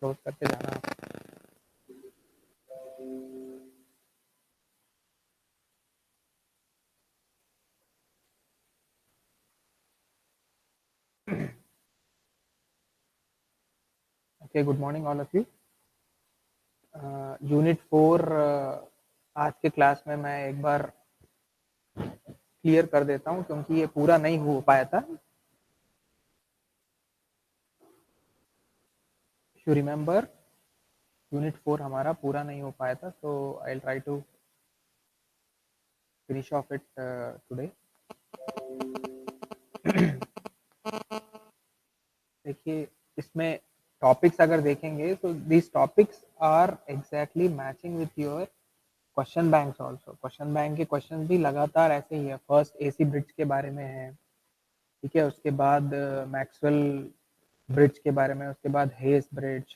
Close करके जाना। Okay, good morning all of you. Unit 4 आज के क्लास में मैं एक बार क्लियर कर देता हूं क्योंकि ये पूरा नहीं हो पाया था। यू रिमेंबर यूनिट 4 हमारा पूरा नहीं हो पाया था, so I will try to finish off it today. देखिए, इसमें टॉपिक्स अगर देखेंगे तो this topics are exactly matching with your question banks also. Question bank के क्वेश्चन भी लगातार ऐसे ही है। फर्स्ट एसी ब्रिज के बारे में है, ठीक है, उसके बाद मैक्सवेल ब्रिज के बारे में, उसके बाद Hay's bridge,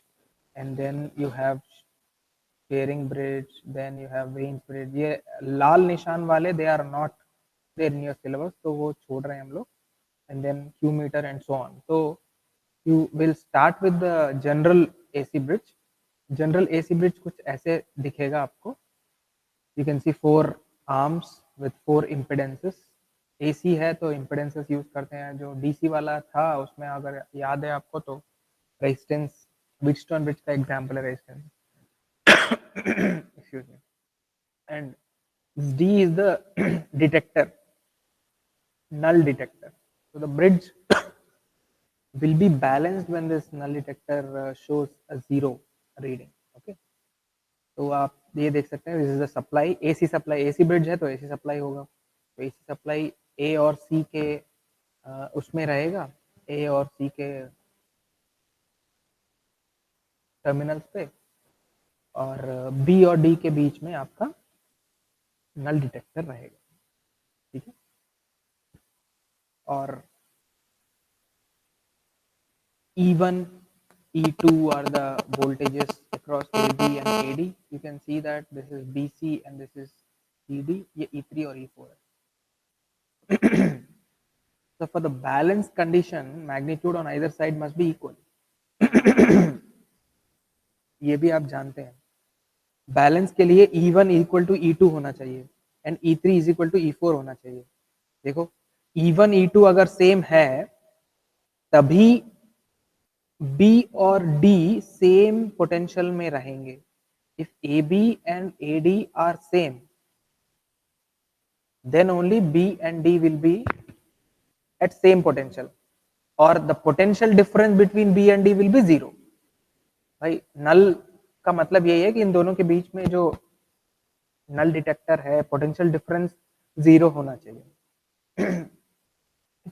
and then you have Schering bridge, then you have Wien's bridge. ये लाल निशान वाले they are not there in your syllabus, तो वो छोड़ रहे हैं हम लोग। And then Q meter and so on. तो you will start with the general AC bridge. General AC bridge कुछ ऐसे दिखेगा आपको। You can see 4 arms with 4 impedances. AC है तो इम्पिडेंसेस यूज करते हैं। जो डीसी वाला था उसमें अगर याद है आपको तो रेजिस्टेंस, ब्रिजस्टोन ब्रिज का एग्जांपल है resistance. Excuse me. And D is the detector, null detector. So the bridge will be balanced when this null detector shows a 0 reading. Okay, तो आप ये देख सकते हैं this is the supply, AC supply. AC bridge है तो AC supply होगा, तो एसी सप्लाई ए और सी के उसमें रहेगा, ए और सी के टर्मिनल्स पे, और बी और डी के बीच में आपका नल डिटेक्टर रहेगा, ठीक है। और E1, E2 are the voltages across AB and AD. You can see that this is BC and this is ED. ये E3 और E4 है. So for the balance condition, magnitude on either side must be equal. ये भी आप जानते हैं। Balance के लिए E1 इक्वल टू E2 होना चाहिए and E3 is equal to E4 होना चाहिए। देखो, E1 E2 अगर सेम है तभी B और D सेम पोटेंशियल में रहेंगे। If AB and AD are same, then only B and D will be at same potential, or the potential difference between B and D will be 0. भाई नल का मतलब यही है कि इन दोनों के बीच में जो नल डिटेक्टर है पोटेंशियल डिफरेंस 0 होना चाहिए।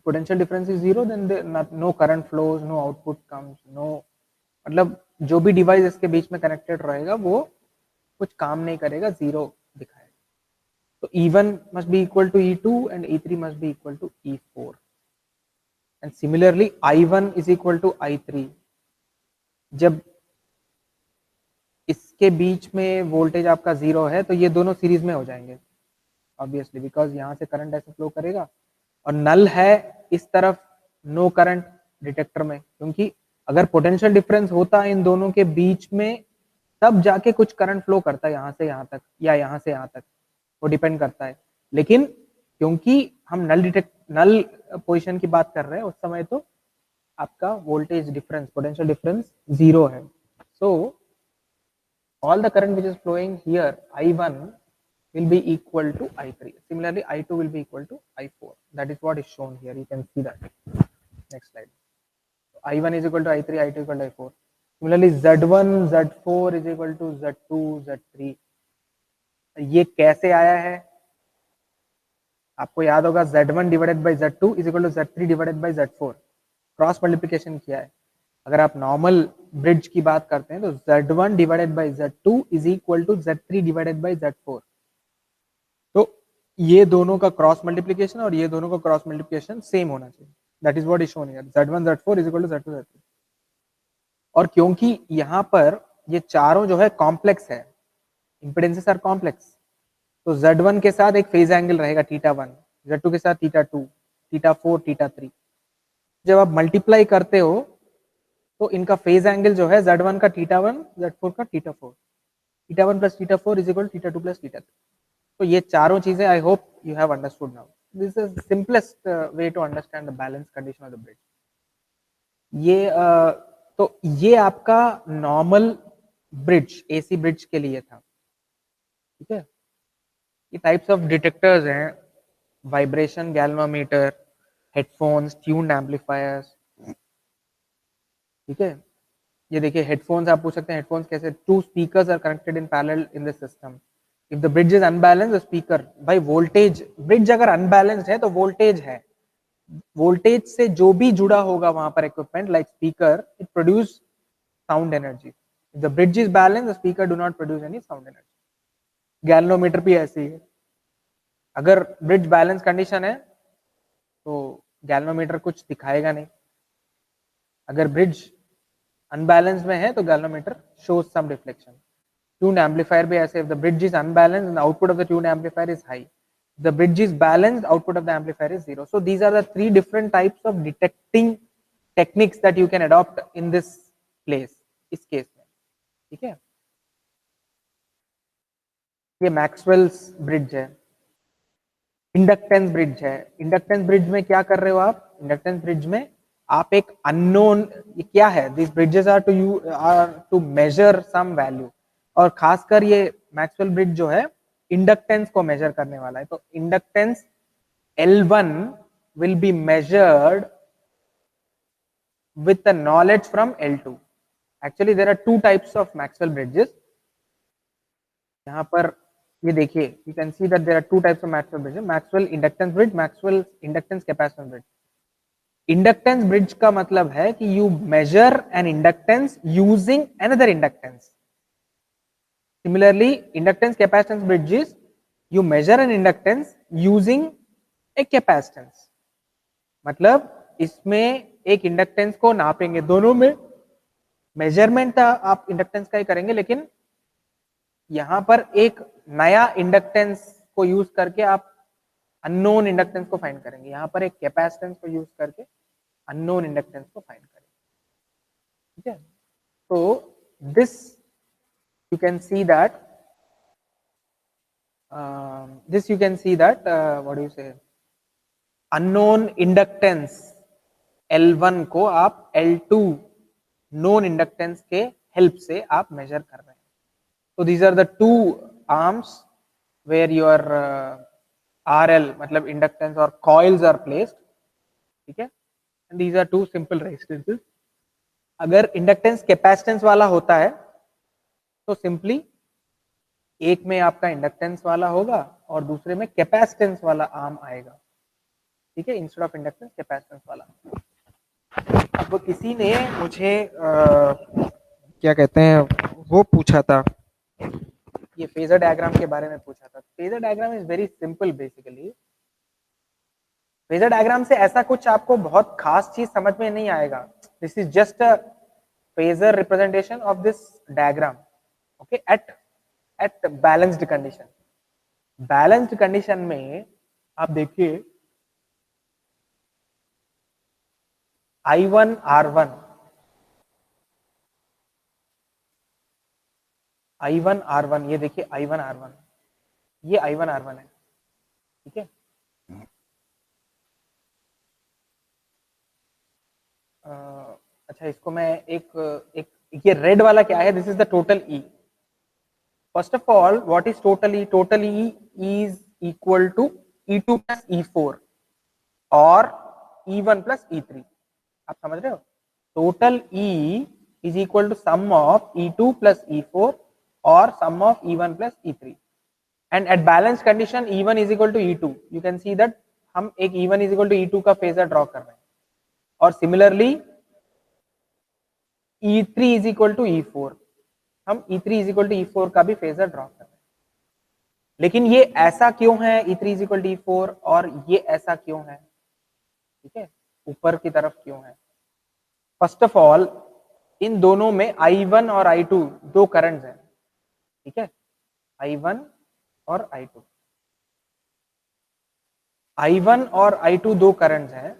Potential difference is 0, then no current flows, no output comes, no, मतलब जो भी डिवाइस इसके बीच में कनेक्टेड रहेगा वो कुछ काम नहीं करेगा, 0 दिखाएगा। So E1 must be equal to E2 and E3 must be equal to E4. And similarly I1 is equal to I3. जब इसके बीच में वोल्टेज आपका 0 है तो ये दोनों सीरीज में हो जाएंगे ऑब्वियसली, बिकॉज यहाँ से करंट ऐसे फ्लो करेगा और नल है इस तरफ, नो करंट डिटेक्टर में, क्योंकि अगर पोटेंशियल डिफरेंस होता है इन दोनों के बीच में तब जाके कुछ करंट फ्लो करता है यहाँ से यहाँ तक या यहाँ से यहाँ तक, वो डिपेंड करता है। लेकिन क्योंकि हम नल पोजीशन की बात कर रहे हैं उस समय तो आपका वोल्टेज डिफरेंस, पोटेंशियल डिफरेंस 0 है। सो all the current which is flowing here, I1 will be equal to I3. Similarly I2 will be equal to I4. That is what is shown here. You can see that. Next slide. I1 is equal to I3, I2 equal to I4. Similarly Z1 Z4 is equal to Z2 Z3. ये कैसे आया है आपको याद होगा, Z1 divided by Z2 is equal to Z3 divided by Z4, cross multiplication किया है। अगर आप नॉर्मल ब्रिज की बात करते हैं तो Z1 divided by Z2 is equal to Z3 divided by Z4। तो ये दोनों का क्रॉस मल्टीप्लिकेशन और ये दोनों का क्रॉस मल्टीप्लिकेशन सेम होना चाहिए। That is what is shown here, Z1 Z4 is equal to Z2 Z3। और क्योंकि यहाँ पर ये चारों जो है कॉम्प्लेक्स है, इंपेडेंसेस आर कॉम्प्लेक्स, तो Z1 के साथ एक फेज एंगल रहेगा θ1, Z2 के साथ θ2, θ4, θ3। जब आप मल्टीप्लाई करते हो तो इनका फेज एंगल जो है Z1 का θ1, Z4 का θ4, θ1 प्लस θ4 इज इक्वल θ2 प्लस θ3। तो ये चारों चीजें I hope you have understood now. This is simplest way to understand the balance condition of the bridge. ये तो ये आपका नॉर्मल ब्रिज, एसी ब्रिज के लिए था, ठीक है। ये टाइप्स ऑफ डिटेक्टर्स हैं, वाइब्रेशन गैल्वामीटर, हेडफोन्स, ट्यून्ड एम्पलीफायर्स, ठीक है। ये देखिए हेडफोन्स, आप पूछ सकते हैं हेडफोन्स कैसे, two speakers are connected in parallel in this system, if the bridge is unbalanced the speaker, भाई वोल्टेज, ब्रिज अगर अनबैलेंस्ड है तो वोल्टेज है, वोल्टेज से जो भी जुड़ा होगा वहां पर equipment like speaker, it produce sound energy. If the bridge is balanced the speaker do not produce any sound energy. Galvanometer भी ऐसे ही है, अगर ब्रिज बैलेंस कंडीशन है तो गैल्वेनोमीटर कुछ दिखाएगा नहीं, अगर ब्रिज अनबैलेंस में है तो galvanometer shows some reflection. Tune amplifier भी ऐसे, if the bridge is unbalanced the output of the tuned amplifier is high, the bridge is balanced output of the amplifier is zero. So these are the three different types of detecting techniques that you can adopt in this place, इस case में, ठीक है। ये Maxwell's bridge है, inductance bridge है। Inductance bridge में क्या कर रहे हो आप, इंडक्टेंस ब्रिज में आप एक अननोन, ये क्या है, this bridges are to measure some value, और खासकर ये मैक्सवेल ब्रिज जो है इंडक्टेंस को मेजर करने वाला है। तो inductance L1 will be measured with the knowledge from L2. Actually there are two types of Maxwell bridges. यहाँ पर ये देखिए, you can see that there are two types of Maxwell bridges, Maxwell inductance bridge, Maxwell inductance capacitance bridge. Inductance bridge का मतलब है कि you measure an inductance using another inductance. Similarly, inductance capacitance bridge is you measure an inductance using a capacitance. मतलब इसमें एक inductance को नापेंगे, दोनों में मेजरमेंट आप इंडक्टेंस का ही करेंगे, लेकिन यहां पर एक नया इंडक्टेंस को यूज करके आप अननोन इंडक्टेंस को फाइंड करेंगे, यहां पर एक कैपेसिटेंस को यूज करके अननोन इंडक्टेंस को फाइंड करेंगे, ठीक है। तो this you can see that what do you से, अननोन इंडक्टेंस L1 को आप L2 नोन इंडक्टेंस के हेल्प से आप मेजर कर रहे हैं। तो these are the two arms where your RL मतलब इंडक्टेंस और कॉइल्स आर प्लेस्ड, ठीक है। And these are two simple resistances. अगर इंडक्टेंस कैपेसिटेंस वाला होता है तो सिंपली एक में आपका इंडक्टेंस वाला होगा और दूसरे में कैपेसिटेंस वाला आर्म आएगा, ठीक है, इंस्टेड ऑफ इंडक्टेंस कैपेसिटेंस वाला। अब किसी ने मुझे क्या कहते हैं वो पूछा था, ये फेजर डायग्राम के बारे में पूछा था। Phasor diagram is very simple basically. Phasor diagram से ऐसा कुछ आपको बहुत खास चीज समझ में नहीं आएगा, this is just a phasor representation of this diagram, okay, at balanced condition. Balanced condition में आप देखिए I1 R1, I1 R1, ये देखिए I1 R1, ये I1 R1 है, ठीक है। अच्छा, इसको मैं एक ये रेड वाला क्या है, this is the total E। First of all what is total E? Total E is equal to E2 plus E4 और E1 प्लस E3। आप समझ रहे हो? Total E is equal to sum of E2 plus E4 और sum of E1 plus E3। And at balance condition E1 is equal to E2। You can see that हम एक E1 is equal to E2 का phasor draw कर रहे हैं, और similarly E3 is equal to E4, हम E3 is equal to E4 का भी फेजर ड्रॉ कर रहे हैं। लेकिन ये ऐसा क्यों है E3 is equal to E4 और ये ऐसा क्यों है, ठीक है, ऊपर की तरफ क्यों है? फर्स्ट ऑफ ऑल इन दोनों में I1 और I2 दो करंट्स हैं, ठीक है, I1 और I2, I1 और I2 दो करंट्स हैं।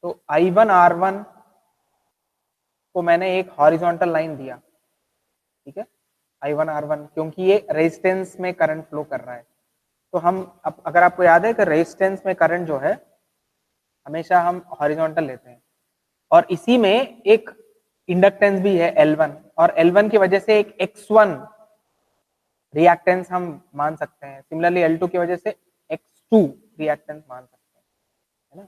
तो I1 R1 को मैंने एक हॉरिजॉन्टल लाइन दिया, ठीक है, I1 R1, क्योंकि ये रेजिस्टेंस में करंट फ्लो कर रहा है। तो हम अगर आपको याद है कि रेजिस्टेंस में करंट जो है हमेशा हम हॉरिजॉन्टल लेते हैं, और इसी में एक इंडक्टेंस भी है L1, और L1 की वजह से एक X1 रिएक्टेंस हम मान सकते हैं। सिमिलरली L2 की वजह से X2 रिएक्टेंस मान सकते हैं, है ना।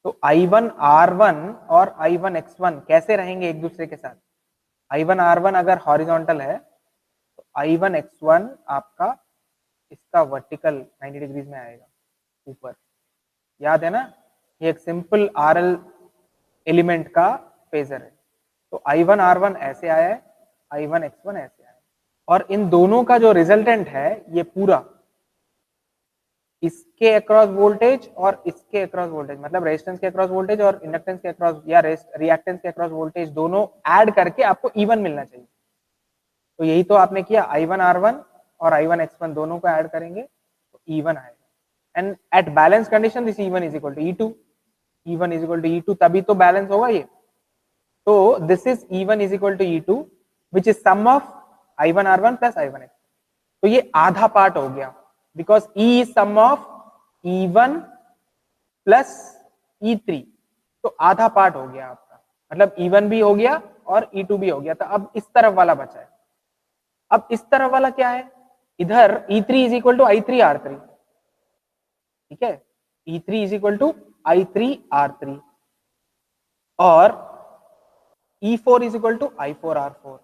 तो I1 R1 और I1 X1 कैसे रहेंगे एक दूसरे के साथ? I1 R1 अगर हॉरिजॉन्टल है तो I1 X1 आपका इसका वर्टिकल 90 डिग्रीज में आएगा ऊपर, याद है ना, ये एक सिंपल RL एलिमेंट का फेजर है। तो I1 R1 ऐसे आया है, I1 X1 ऐसे आया है, और इन दोनों का जो रिजल्टेंट है ये पूरा इसके अक्रॉस वोल्टेज और इसके अक्रॉस वोल्टेज, मतलब रेजिस्टेंस के अक्रॉस वोल्टेज और इंडक्टेंस के अक्रॉस या रिएक्टेंस के अक्रॉस वोल्टेज दोनों ऐड करके आपको इवन मिलना चाहिए। तो यही तो आपने किया, I1 R1 और I1 X1 दोनों को ऐड करेंगे तो इवन आएगा। And at balance condition this E1 is equal to E2, E1 is equal to E2, तभी तो बैलेंस होगा ये। तो this is E1 is equal to E2 which is sum of I1 R1 plus I1 X1। तो ये आधा part हो गया, because E is sum of E1 plus E3, तो आधा पार्ट हो गया आपका, मतलब E1 भी हो गया और E2 भी हो गया। तो अब इस तरफ वाला बचा है। अब इस तरफ वाला क्या है, इधर E3 is equal to I3 R3, ठीक है, E3 is equal to I3 R3, और E4 is equal to I4 R4,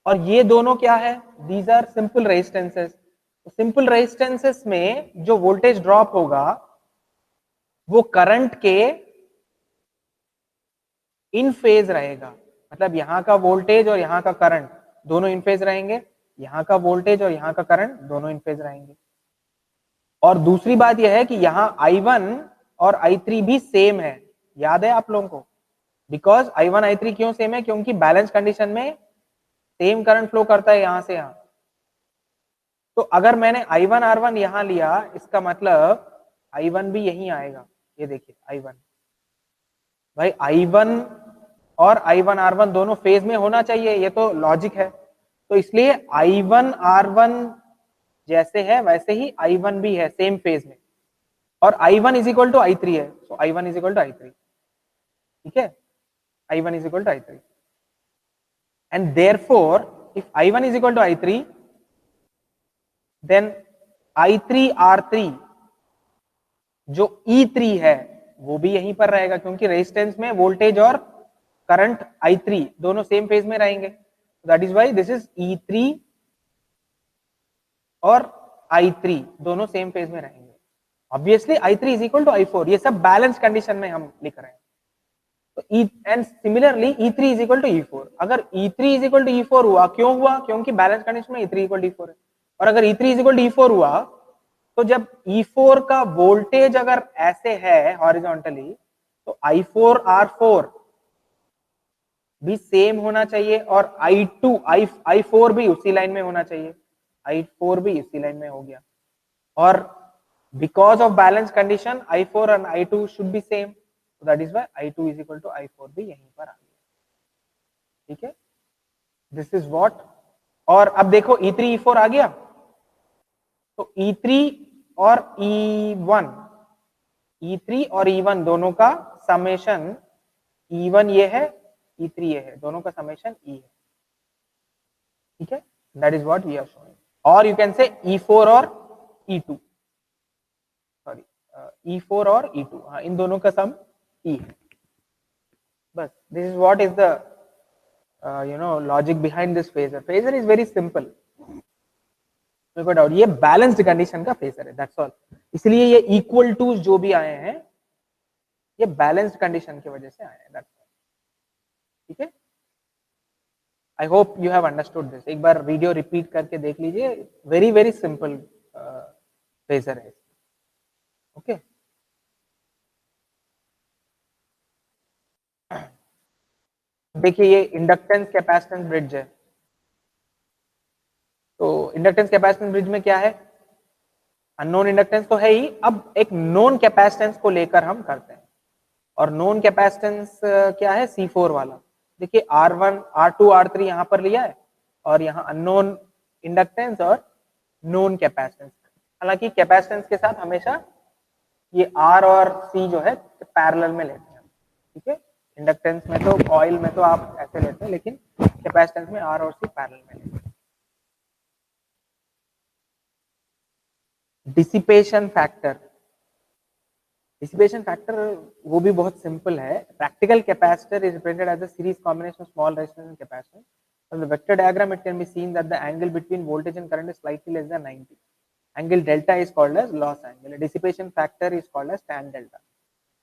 और ये दोनों क्या है, these are simple resistances. Simple resistances में जो वोल्टेज ड्रॉप होगा वो करंट के इन फेज रहेगा, मतलब यहां का वोल्टेज और यहां का करंट दोनों इन फेज रहेंगे, यहां का वोल्टेज और यहां का करंट दोनों इन फेज रहेंगे। और दूसरी बात यह है कि यहां I1 और I3 भी सेम है, याद है आप लोगों को, बिकॉज I1 I3 क्यों सेम है, क्योंकि बैलेंस कंडीशन में सेम करंट फ्लो करता है यहां से यहां। तो अगर मैंने I1 R1 यहां लिया, इसका मतलब I1 भी यहीं आएगा, ये देखिए I1, भाई I1 और I1 R1 दोनों फेज में होना चाहिए, ये तो लॉजिक है। तो इसलिए I1 R1 जैसे है वैसे ही I1 भी है सेम फेज में, और I1 is equal to I3 है, तो I1 is equal to I3, ठीक है, I1 is equal to I3, and therefore if I1 is equal to I3 then I3 R3 जो E3 है वो भी यहीं पर रहेगा, क्योंकि रेजिस्टेंस में वोल्टेज और करंट I3 दोनों सेम फेज में रहेंगे। That is why this is E3 और I3 दोनों सेम फेज में रहेंगे। Obviously I3 is equal to I4, ये सब बैलेंस कंडीशन में हम लिख रहे हैं। तो and similarly E3 is equal to E4, अगर E3 is equal to E4 हुआ, क्यों हुआ, क्योंकि बैलेंस कंडीशन में E3 इक्वल टू E4 है, और अगर E3 is equal to E4 हुआ तो जब E4 का वोल्टेज अगर ऐसे है हॉरिजॉन्टली, तो I4 R4 भी सेम होना चाहिए, और I4 भी उसी लाइन में होना चाहिए, I4 भी उसी लाइन में हो गया, और because of balance condition I4 और I2 should be same, that is why I2 is equal to I4 भी यहीं पर आ गया, ठीक है, दिस इज व्हाट। और अब देखो E3 E4 आ गया, तो E3 और E3 और E1 दोनों का समेशन, E1 ये है, E3 ये है, दोनों का समेशन E है, ठीक है, that is what we are showing. और यू कैन से E4 और E2, सॉरी E4 और E2, हाँ, इन दोनों का सम E है, बस this is what is the logic behind this phasor. Phasor is very simple, कोई डाउट, ये बैलेंस्ड कंडीशन का फेजर है, दैट्स ऑल। इसलिए ये इक्वल टू जो भी आए हैं ये बैलेंस्ड कंडीशन की वजह से आए हैं, दैट्स ऑल, ठीक है। आई hope you have understood this, एक बार वीडियो रिपीट करके देख लीजिए, वेरी वेरी सिंपल फेजर है, ओके। देखिए ये इंडक्टेंस कैपेसिटेंस ब्रिज है, तो इंडक्टेंस कैपेसिटेंस ब्रिज में क्या है, अननोन इंडक्टेंस तो है ही, अब एक नोन कैपेसिटेंस को लेकर हम करते हैं, और नोन कैपेसिटेंस क्या है, C4 वाला। देखिए R1 R2 R3 यहाँ पर लिया है और यहाँ अननोन इंडक्टेंस और नोन कैपेसिटेंस। हालांकि कैपेसिटेंस के साथ हमेशा ये R और C जो है पैरेलल में लेते हैं, ठीक है। इंडक्टेंस में तो ऑयल में तो आप ऐसे लेते हैं, लेकिन कैपेसिटेंस में R और C पैरेलल में लेते हैं। डिसिपेशन फैक्टर, डिसिपेशन फैक्टर वो भी बहुत सिंपल है। Practical capacitor is represented as a series combination of small resistance and capacitance. From the vector diagram, it can be seen that the angle between voltage and current is slightly less than 90. Angle delta is called as loss angle. Dissipation factor is called as tan delta.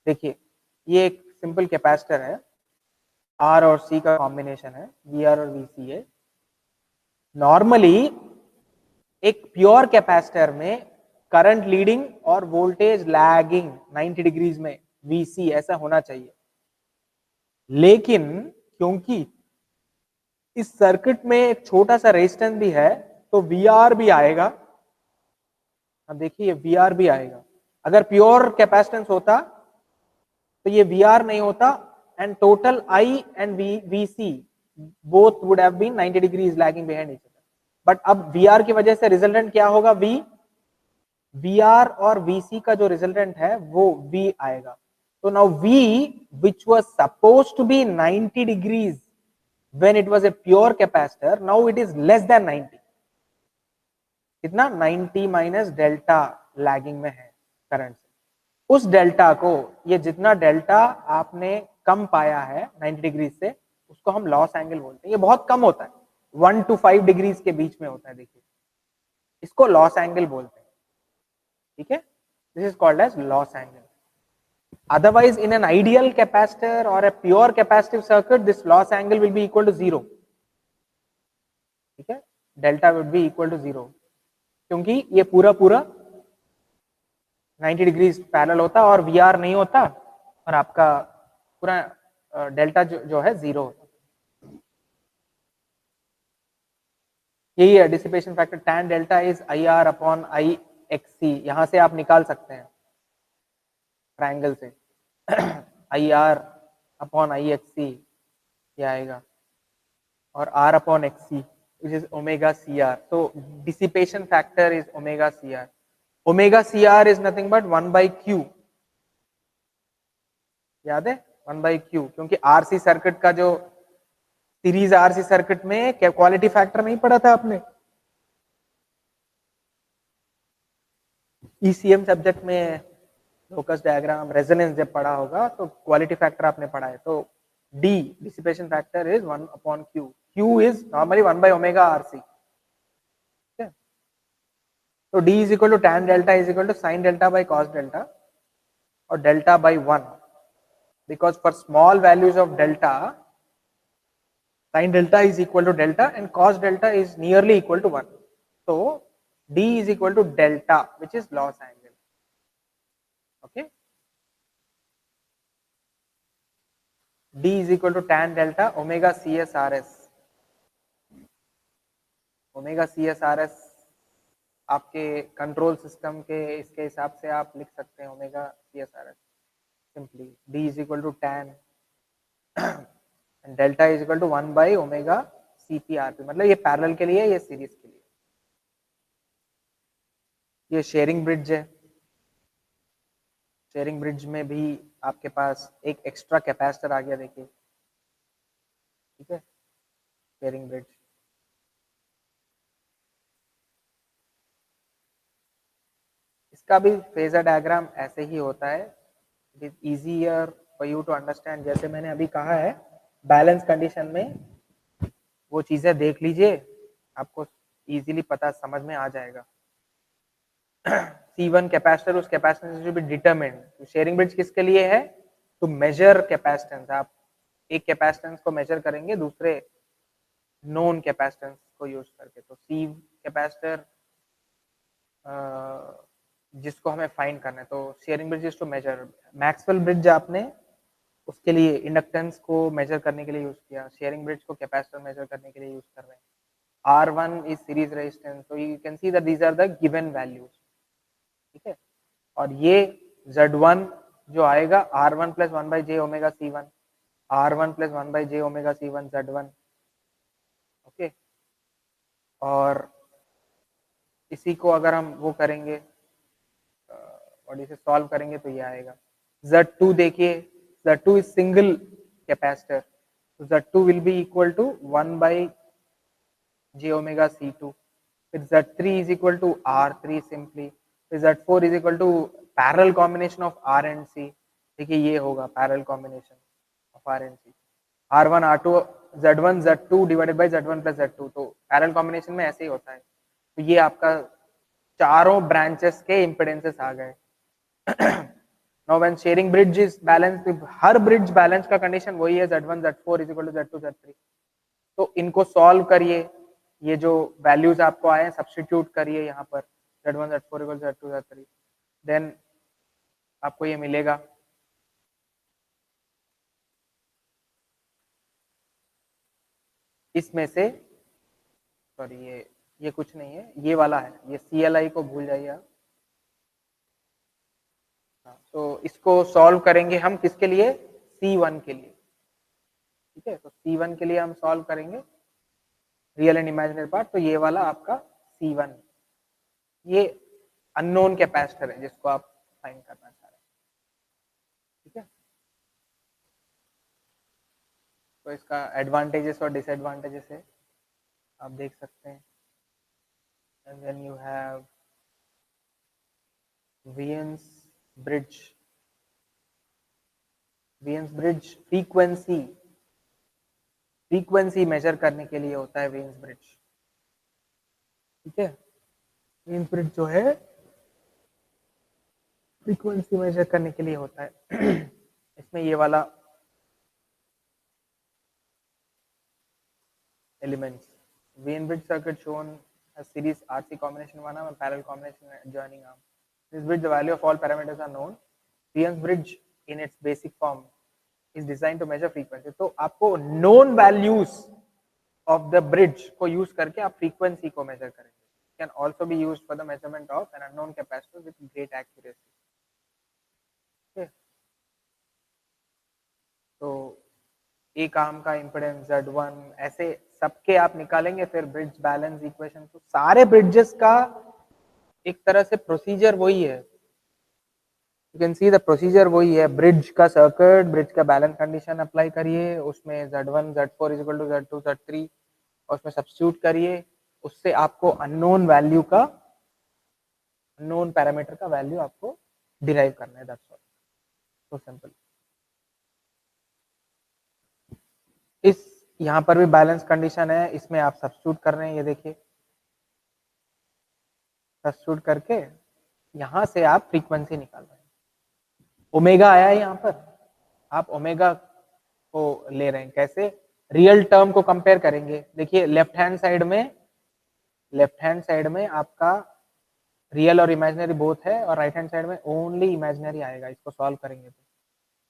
देखिए ये एक simple capacitor है, R और C का combination है, VR और VC है। Normally एक प्योर कैपेसिटर में करंट लीडिंग और वोल्टेज लैगिंग 90 डिग्रीज में VC ऐसा होना चाहिए, लेकिन क्योंकि इस सर्किट में एक छोटा सा रेजिस्टेंस भी है तो VR भी आएगा। अब देखिए VR भी आएगा। अगर प्योर कैपेसिटेंस होता तो ये VR नहीं होता and total I and VC both would have been 90 degrees lagging behind each other. But अब VR की वजह से रिजल्टेंट क्या होगा? VR और VC का जो रिजल्टेंट है वो V आएगा। तो now V which was supposed to be 90 degrees when it was a pure capacitor, now it is less than 90. कितना? 90 माइनस डेल्टा लैगिंग में है करंट से। उस डेल्टा को, ये जितना डेल्टा आपने कम पाया है 90 डिग्री से, उसको हम लॉस एंगल बोलते हैं। ये बहुत कम होता है, 1 to 5 डिग्रीज के बीच में होता है। देखिए इसको लॉस एंगल बोलते हैं, ठीक है। This is called as loss angle. Otherwise, in an ideal capacitor or a pure capacitive circuit, this loss angle will be equal to 0. ठीक है, delta would be equal to 0, क्योंकि ये पूरा 90 डिग्रीज पैरेलल होता और VR नहीं होता और आपका पूरा डेल्टा जो है 0 होता। यही है dissipation factor. tan delta is IR upon IXC। यहां से आप निकाल सकते हैं ट्रायंगल से IR अपॉन IXC ये आएगा और R upon XC which is omega CR. So dissipation factor is omega CR. Omega CR is nothing but 1 by Q. याद है 1 by Q, क्योंकि RC सर्किट का जो सीरीज RC सर्किट में क्वालिटी फैक्टर नहीं पढ़ा था आपने? ECM सब्जेक्ट में लोकस डायग्राम, रेजोनेंस जब पढ़ा होगा तो क्वालिटी फैक्टर आपने पढ़ा है। तो D dissipation factor is 1 upon Q. Q is normally 1 by omega RC. तो D is equal to tan delta is equal to sin delta by cos delta or delta by 1, because for small values of delta sin delta is equal to delta and cos delta is nearly equal to 1. So D is equal to delta, which is loss angle. Okay, D is equal to tan delta omega CS RS. Omega CSRS आपके control system के इसके हिसाब से आप लिख सकते हैं omega CSRS simply D is equal to tan and delta is equal to 1 by omega CPRP। मतलब ये पैरेलल के लिए, ये सीरीज के लिए। ये शेयरिंग ब्रिज है। शेयरिंग ब्रिज में भी आपके पास एक एक्स्ट्रा कैपेसिटर आ गया, देखिए, ठीक है। शेयरिंग ब्रिज इसका भी फेजर डायग्राम ऐसे ही होता है। It is easier for you to understand. जैसे मैंने अभी कहा है, बैलेंस कंडीशन में वो चीजें देख लीजिए, आपको इजीली पता समझ में आ जाएगा। C1 कैपेसिटर, उस capacitance to be determined. Schering bridge किसके लिए है? To measure capacitance. आप एक कैपेसिटेंस को मेजर करेंगे दूसरे नोन कैपेसिटेंस को यूज करके। तो C कैपेसिटर जिसको हमें फाइंड करना है, तो Schering bridge is to measure. Maxwell bridge आपने उसके लिए इंडक्टेंस को मेजर करने के लिए यूज किया, शेयरिंग ब्रिज को कैपेसिटर मेजर करने के लिए यूज कर रहे हैं। R1 is series resistance, so you can see that these are the given values, ठीक है। और ये Z1 जो आएगा R1 plus 1 by j omega C1, R1 plus 1/j omega C1 Z1, okay. और इसी को अगर हम वो करेंगे और इसे सॉल्व करेंगे तो ये आएगा। Z2 देखिए, Z2 इज सिंगल कैपेसिटर, तो Z2 will be equal to 1/j omega C2। फिर Z3 is equal to R3 simply, फिर Z4 is equal to parallel combination of R and C। देखिए ये होगा parallel combination of R and C, R1 R2 Z1 Z2 divided by Z1 plus Z2, तो parallel combination में ऐसे ही होता है। तो ये आपका चारों ब्रांचेस के इम्पिडेंसेस आ गए। Now when sharing bridge is balanced, her bridge balance का कंडीशन वही है, Z1 Z4 is equal to Z2 Z3। तो इनको सॉल्व करिए, ये जो वैल्यूज आपको आए हैं सब्स्टिट्यूट करिए यहाँ पर, Z1 Z4 equal to Z2 Z3, then आपको ये मिलेगा। इसमें से सॉरी ये कुछ नहीं है, ये वाला है, ये CLI को भूल जाइए आप। तो इसको सॉल्व करेंगे हम किसके लिए, C1 के लिए, ठीक है। तो C1 के लिए हम सॉल्व करेंगे रियल एंड इमेजिनरी पार्ट, तो ये वाला आपका C1, ये अननोन कैपेसिटर है जिसको आप फाइंड करना चाह रहे हैं, ठीक है। तो इसका एडवांटेजेस और डिसएडवांटेजेस है, आप देख सकते हैं। And then you have Wien's bridge, Wien's bridge frequency measure करने के लिए होता है वीएनस ब्रिज, ठीक है। वीएनस ब्रिज जो है फ्रीक्वेंसी मेजर करने के लिए होता है। इसमें ये वाला elements, Wien bridge circuit shown as series RC combination 1 arm and parallel combination adjoining arm. This bridge, the value of all parameters are known. Wien's bridge in its basic form is designed to measure frequency. तो आपको known values of the bridge को use करके आप frequency को measure करेंगे. It can also be used for the measurement of an unknown capacitor with great accuracy. Okay. तो एक arm का इम्पिडेंस Z1, ऐसे सबके आप निकालेंगे फिर ब्रिज बैलेंस इक्वेशन। तो सारे ब्रिजेस का एक तरह से प्रोसीजर वही है, you can see the procedure वही है। ब्रिज का सर्किट, ब्रिज का बैलेंस कंडीशन अप्लाई करिए, उसमें Z1 Z4 is equal to Z2 Z3 और उसमें सब्स्टिट्यूट करिए, उससे आपको अननोन वैल्यू का, अननोन पैरामीटर का वैल्यू आपको डिराइव करना है, दैट्स ऑल, सो सिंपल। इस यहाँ पर भी बैलेंस कंडीशन है, इसमें आप सब्स्टिट्यूट कर रहे हैं, ये देखिए सब्स्टिट्यूट करके यहाँ से आप फ्रीक्वेंसी निकाल रहे हैं। ओमेगा आया है यहाँ पर, आप ओमेगा को ले रहे हैं, कैसे, रियल टर्म को कंपेयर करेंगे। देखिए लेफ्ट हैंड साइड में आपका रियल और इमेजिनरी बोथ है और राइट हैंड साइड में ओनली इमेजिनरी आएगा, इसको सॉल्व करेंगे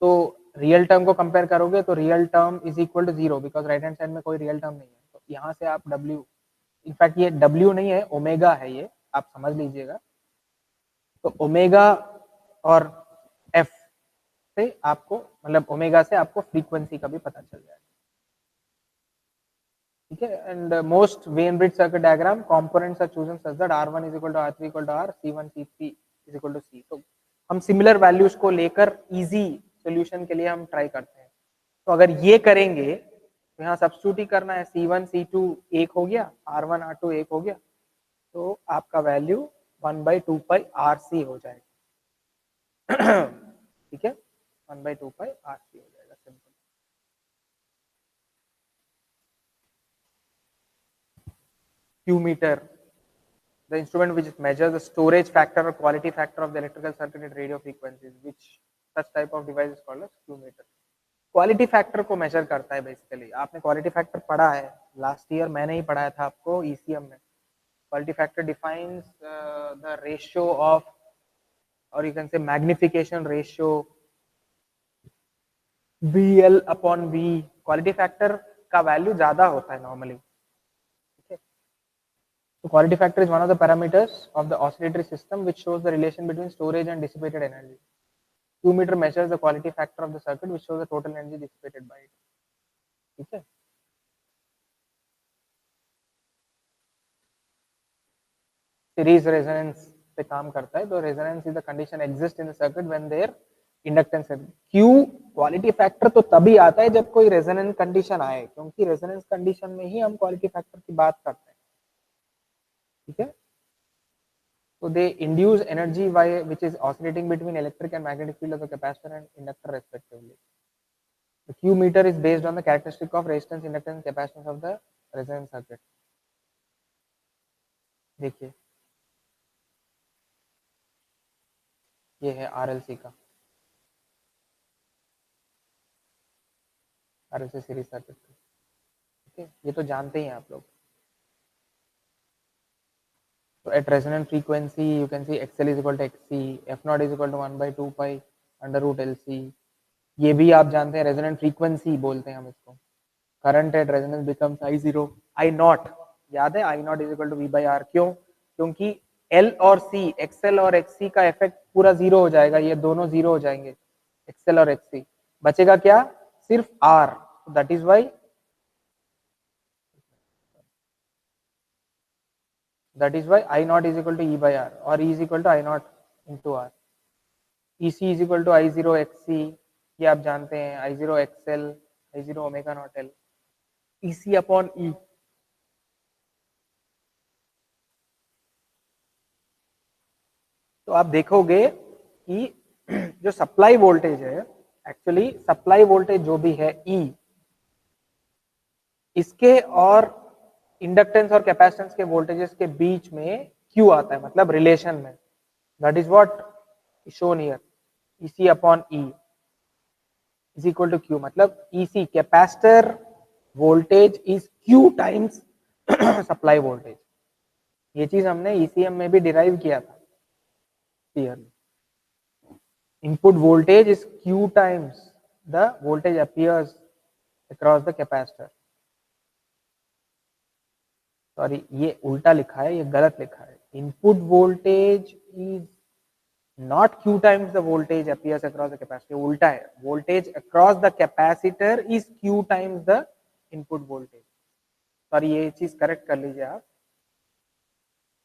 तो रियल टर्म को कंपेयर करोगे तो real term is equal to 0 because right hand side में कोई रियल टर्म नहीं है। तो यहाँ से आप W, इनफैक्ट ये W नहीं है, ओमेगा है, ये आप समझ लीजिएगा। तो ओमेगा और F से आपको, मतलब ओमेगा से आपको फ्रीक्वेंसी का भी पता चल जाएगा, ठीक है। And most Wien bridge circuit diagram components are chosen such that R1 is equal to R3 equal to R, C1 C3 is equal to C। तो हम सिमिलर वैल्यूज को लेकर इजी सॉल्यूशन के लिए हम ट्राई करते हैं। तो अगर ये करेंगे तो यहाँ सब्स्टिट्यूट ही करना है, C1 C2 एक हो गया, R1 R2 एक हो गया, तो आपका वैल्यू 1/2 पाई RC हो जाएगा, ठीक है, 1/2 पाई RC हो जाएगा, simple. Q meter, the instrument which measures the storage factor or quality factor of the electrical circuit at radio frequencies, which such type of device is called as Q meter. Quality factor को major करता है basically. आपने quality factor पढ़ा है last year, मैंने ही पढ़ाया था आपको ECM में। Quality factor defines the ratio of, और you can say magnification ratio BL upon V। Quality factor का वैल्यू ज्यादा होता है नॉर्मली, ठीक है। तो quality factor is one of the parameters of the oscillatory system which shows the relation between storage and dissipated energy. Q meter measures the quality factor of the circuit which shows the total energy dissipated by it. ठीक है, series resonance पे काम करता है. तो resonance is the condition exist in the circuit when there inductance है. Q quality factor तो तभी आता है जब कोई रेजोनेंस कंडीशन आए, क्योंकि रेजोनेंस कंडीशन में ही हम क्वालिटी फैक्टर की बात करते हैं. ठीक है, so they induce energy which is oscillating between electric and magnetic field of the capacitor and inductor respectively. The Q meter is based on the characteristic of resistance, inductance, capacitance of the resonance circuit. देखिए ये है RLC का, RLC series circuit का. ठीक है, ये तो जानते ही हैं आप लोग. So at resonant frequency you can see XL is equal to XC, F naught is equal to 1 by 2 pi under root LC. ये भी आप जानते हैं, रेजोनेंट फ्रीक्वेंसी बोलते हैं हम इसको. Current at resonance becomes I zero, I not. याद है, I not is equal to V by R. क्यों? क्योंकि एल और सी, एक्सएल और एक्ससी का इफेक्ट पूरा जीरो हो जाएगा, ये दोनों जीरो हो जाएंगे, एक्सएल और एक्ससी. बचेगा क्या? सिर्फ R. That is why I not is equal to E by R और E is equal to I not into R. E C is equal to I zero XC, ये आप जानते हैं, I zero XL, I zero omega not L, E C upon E. तो आप देखोगे कि जो सप्लाई वोल्टेज है, एक्चुअली सप्लाई वोल्टेज जो भी है E, इसके और इंडक्टेंस और कैपेसिटेंस के वोल्टेजेस के बीच में Q आता है, मतलब रिलेशन में. That is what shown here. EC upon E is equal to Q, मतलब EC capacitor voltage is Q times supply voltage. ये चीज हमने ECM में भी डिराइव किया था clearly. Input voltage is Q times the voltage appears across the capacitor. Sorry, ये उल्टा लिखा है, ये गलत लिखा है. Input voltage is not Q times the voltage appears across the capacitor. उल्टा है. Voltage across the capacitor is Q times the input voltage. Sorry, ये चीज करेक्ट कर लीजिए आप.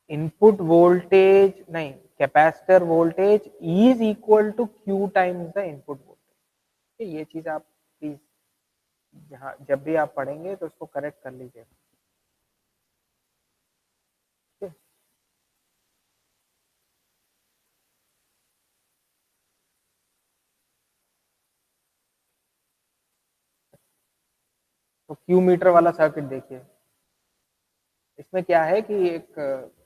इनपुट वोल्टेज नहीं, capacitor voltage is equal to Q times the input voltage. ये चीज आप प्लीज जहाँ जब भी आप पढ़ेंगे तो उसको करेक्ट कर लीजिएगा. तो क्यू मीटर वाला सर्किट देखिए. इसमें क्या है कि एक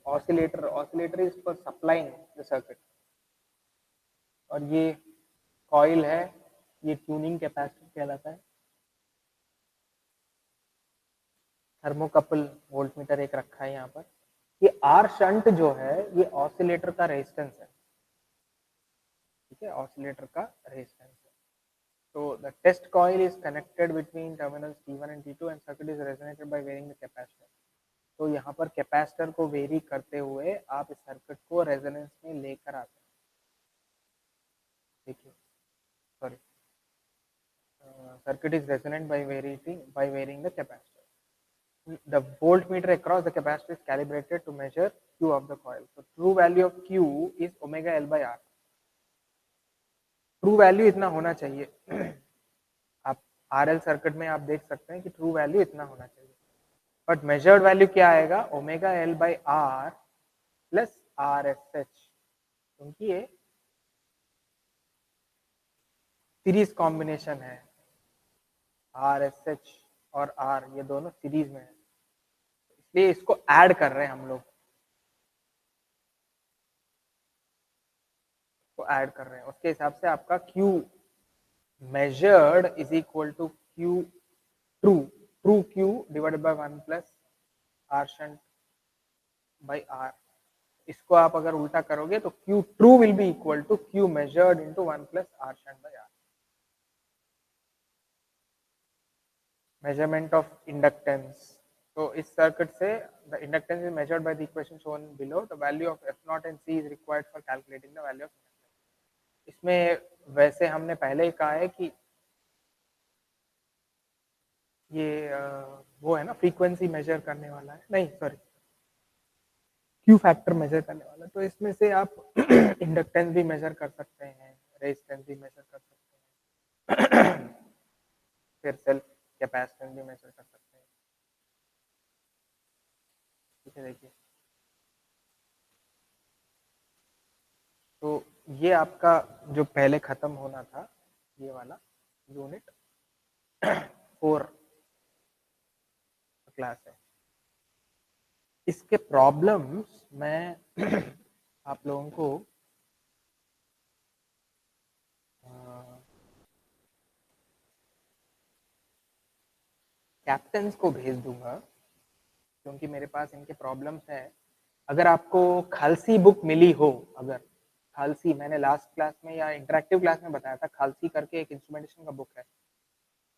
oscillator is for supplying the circuit, और ये कॉइल है, ये ट्यूनिंग कैपेसिटर कहलाता है. थर्मोकपल वोल्टमीटर एक रखा है यहाँ पर. ये आर शंट जो है ये ऑसिलेटर का रेजिस्टेंस है. ठीक है, ऑसिलेटर का रेजिस्टेंस है. So the test coil is connected between terminals T1 and T2 and circuit is resonated by varying the capacitor. तो यहाँ पर कैपेसिटर को वेरी करते हुए आप इस सर्किट को रेजोनेंस में लेकर आते हैं. देखिए, sorry, circuit is resonant by varying the capacitor. The voltmeter across the capacitor is calibrated to measure Q of the coil. So true value of Q is omega L by R. True value इतना होना चाहिए. आप RL circuit में आप देख सकते हैं कि ट्रू वैल्यू इतना होना चाहिए, बट मेजर्ड वैल्यू क्या आएगा? Omega L by R plus RSH, क्योंकि ये सीरीज कॉम्बिनेशन है. RSH और R ये दोनों सीरीज में है, इसलिए इसको ऐड कर रहे हैं हम लोग, ऐड कर रहे हैं. उसके हिसाब से आपका Q measured is equal to Q true Q divided by 1 plus R shunt by R. इसको आप अगर उल्टा करोगे तो Q true will be equal to Q measured into 1 plus R shunt by R. measurement of inductance. तो इस circuit से the inductance is measured by the equation shown below. The value of F naught and C is required for calculating the value of inductance. इसमें वैसे हमने पहले ही कहा है कि ये वो है ना, फ्रीक्वेंसी मेजर करने वाला है, नहीं सॉरी, क्यू फैक्टर मेजर करने वाला, तो इसमें से आप इंडक्टेंस भी मेजर कर सकते हैं, रेजिस्टेंस भी मेजर कर सकते हैं, फिर सेल्फ कैपेसिटेंस भी मेजर कर सकते हैं। ठीक है, देखिए तो ये आपका जो पहले खत्म होना था, ये वाला यूनिट 4 क्लास है। इसके प्रॉब्लम्स मैं आप लोगों को कैप्टन्स को भेज दूंगा, क्योंकि मेरे पास इनके प्रॉब्लम्स हैं। अगर आपको खालसी बुक मिली हो, अगर खालसी, मैंने लास्ट क्लास में या इंटरेक्टिव क्लास में बताया था, खालसी करके एक इंस्ट्रूमेंटेशन का बुक है,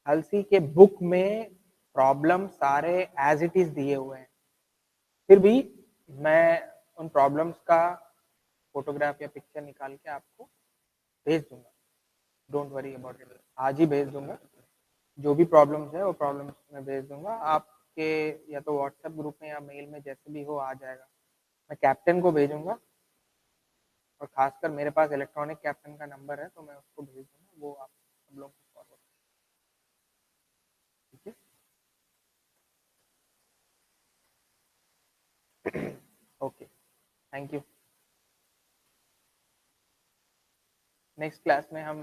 खालसी के बुक में प्रॉब्लम सारे एज इट इज दिए हुए हैं, फिर भी मैं उन प्रॉब्लम्स का फोटोग्राफ या पिक्चर निकाल के आपको भेज दूंगा, डोंट वरी अबाउट इट, आज ही भेज दूंगा। जो भी प्रॉब्लम्स है वो प्रॉब्लम्स मैं भेज दूंगा आपके, या तो व्हाट्सएप ग्रुप में या मेल में, जैसे भी हो आ जाएगा। मैं कैप्टन को भेजूंगा, और खासकर मेरे पास इलेक्ट्रॉनिक कैप्टन का नंबर है, तो मैं उसको भेज दूंगा, वो आप सब लोग को फॉरवर्ड। ठीक है, okay, thank you. Next class में हम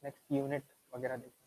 नेक्स्ट यूनिट वगैरह देखेंगे।